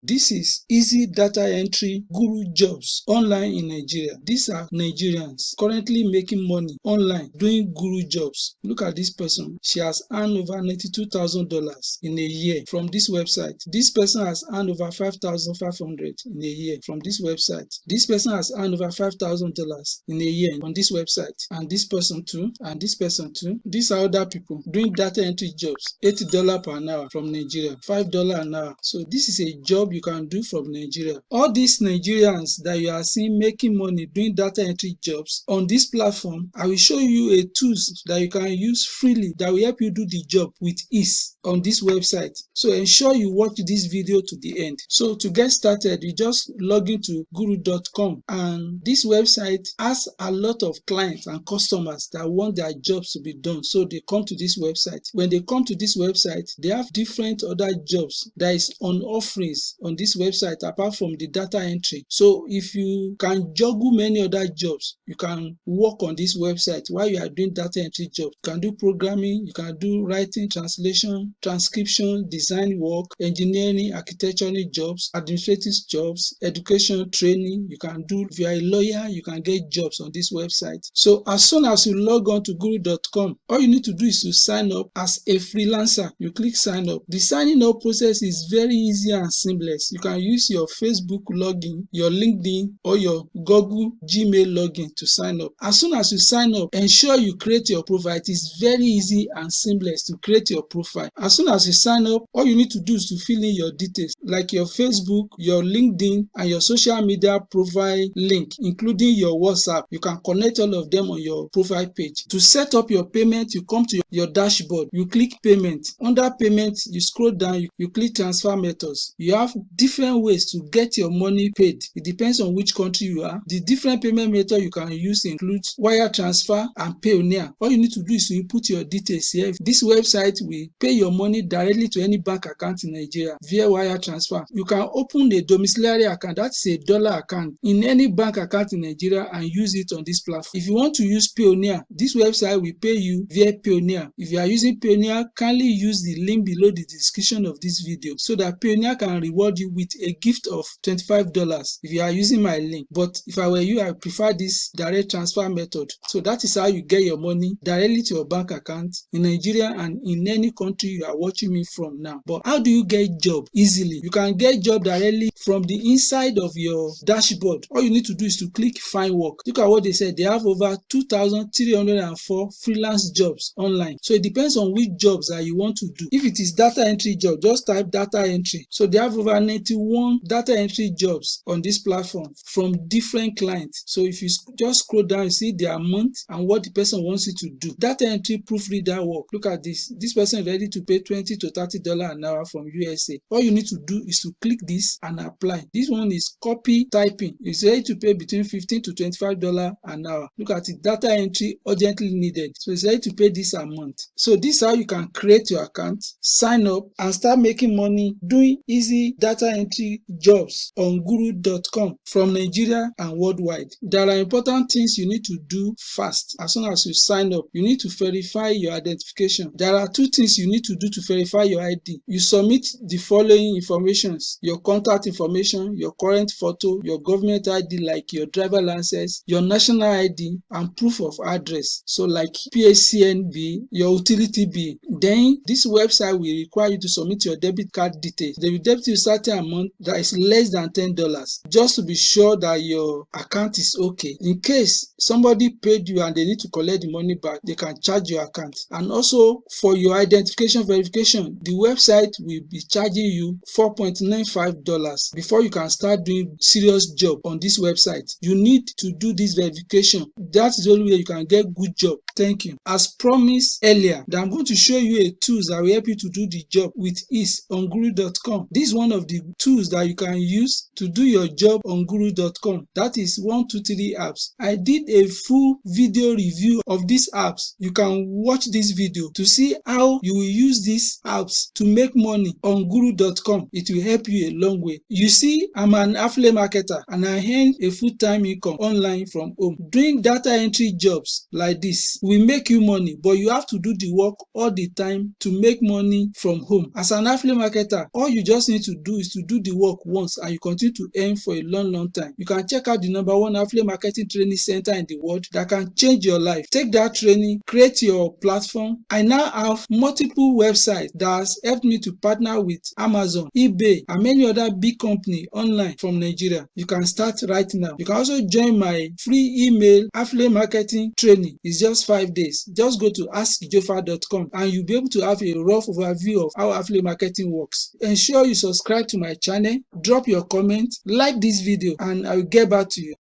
This is easy data entry guru jobs online in Nigeria. These are Nigerians currently making money online doing guru jobs. Look at this person. She has earned over $92,000 in a year from this website. This person has earned over $5,500 in a year from this website. This person has earned over $5,000 in a year on this website. And this person too, and this person too. These are other people doing data entry jobs. $80 per hour from Nigeria, $5 an hour. So this is a job you can do from Nigeria. All these Nigerians that you are seeing making money doing data entry jobs on this platform, I will show you a tools that you can use freely that will help you do the job with ease on this website. So ensure you watch this video to the end. So to get started, you just log into guru.com, and this website has a lot of clients and customers that want their jobs to be done. So they come to this website. When they come to this website, they have different other jobs that is on offerings on this website apart from the data entry. So if you can juggle many other jobs, you can work on this website while you are doing data entry jobs. You can do programming, you can do writing, translation, transcription, design work, engineering, architectural jobs, administrative jobs, education, training. You can do, if you are a lawyer, you can get jobs on this website. So as soon as you log on to guru.com, all you need to do is to sign up as a freelancer. You click sign up. The signing up process is very easy and seamless. You can use your Facebook login, your LinkedIn, or your Google Gmail login to sign up. As soon as you sign up, ensure you create your profile. It is very easy and seamless to create your profile. As soon as you sign up, all you need to do is to fill in your details like your Facebook, your LinkedIn, and your social media profile link, including your WhatsApp. You can connect all of them on your profile page. To set up your payment, you come to your dashboard. You click payment. Under payment, you scroll down, you click transfer methods. You have different ways to get your money paid. It depends on which country you are. The different payment method you can use includes wire transfer and Payoneer. All you need to do is to input your details here. This website will pay your money directly to any bank account in Nigeria via wire transfer. You can open a domiciliary account, that's a dollar account, in any bank account in Nigeria and use it on this platform. If you want to use Payoneer, this website will pay you via Payoneer. If you are using Payoneer, kindly use the link below the description of this video so that Payoneer can reward you with a gift of $25 if you are using my link. But if I were you, I prefer this direct transfer method. So that is how you get your money directly to your bank account in Nigeria and in any country you are watching me from now. But how do you get job easily? You can get job directly from the inside of your dashboard. All you need to do is to click find work. Look at what they said. They have over 2,304 freelance jobs online. So it depends on which jobs that you want to do. If it is data entry job, just type data entry. So they have over 91 data entry jobs on this platform from different clients. So if you just scroll down, you see their amount and what the person wants you to do. Data entry proofreader work. Look at this. This person is ready to pay $20 to $30 an hour from USA. All you need to do is to click this and apply. This one is copy typing. It's ready to pay between $15 to $25 an hour. Look at it. Data entry urgently needed. So it's ready to pay this amount. So this is how you can create your account, sign up, and start making money doing easy data entry jobs on guru.com from Nigeria and worldwide. There are important things you need to do fast. As soon as you sign up, you need to verify your identification. There are two things you need to do to verify your ID. You submit the following informations: your contact information, your current photo, your government ID like your driver license, your national ID, and proof of address. So like PHCN bill, your utility bill. Then this website will require you to submit your debit card details. They will debit you a certain amount that is less than $10 just to be sure that your account is okay. In case somebody paid you and they need to collect the money back, they can charge your account. And also for your identification verification, the website will be charging you $4.95 before you can start doing serious job on this website. You need to do this verification. That's the only way you can get good job. Thank you. As promised earlier, that I'm going to show you a tools that will help you to do the job with ease on guru.com. This is one of the tools that you can use to do your job on guru.com. That is 123 apps. I did a full video review of these apps. You can watch this video to see how you will use these apps to make money on guru.com. It will help you a long way. You see, I'm an affiliate marketer and I earn a full-time income online from home. Doing data entry jobs like this will make you money, but you have to do the work all the time to make money from home. As an affiliate marketer, all you just need to do is to do the work once and you continue to earn for a long time. You can check out the #1 affiliate marketing training center in the world that can change your life. Take that training, create your platform. I now have multiple websites that has helped me to partner with Amazon, eBay, and many other big companies online from Nigeria. You can start right now. You can also join my free email affiliate marketing training. It's just 5 days. Just go to askjofa.com and you'll be able to have a rough overview of how affiliate marketing works. Ensure you subscribe to my channel, drop your comment, like this video, and I will get back to you.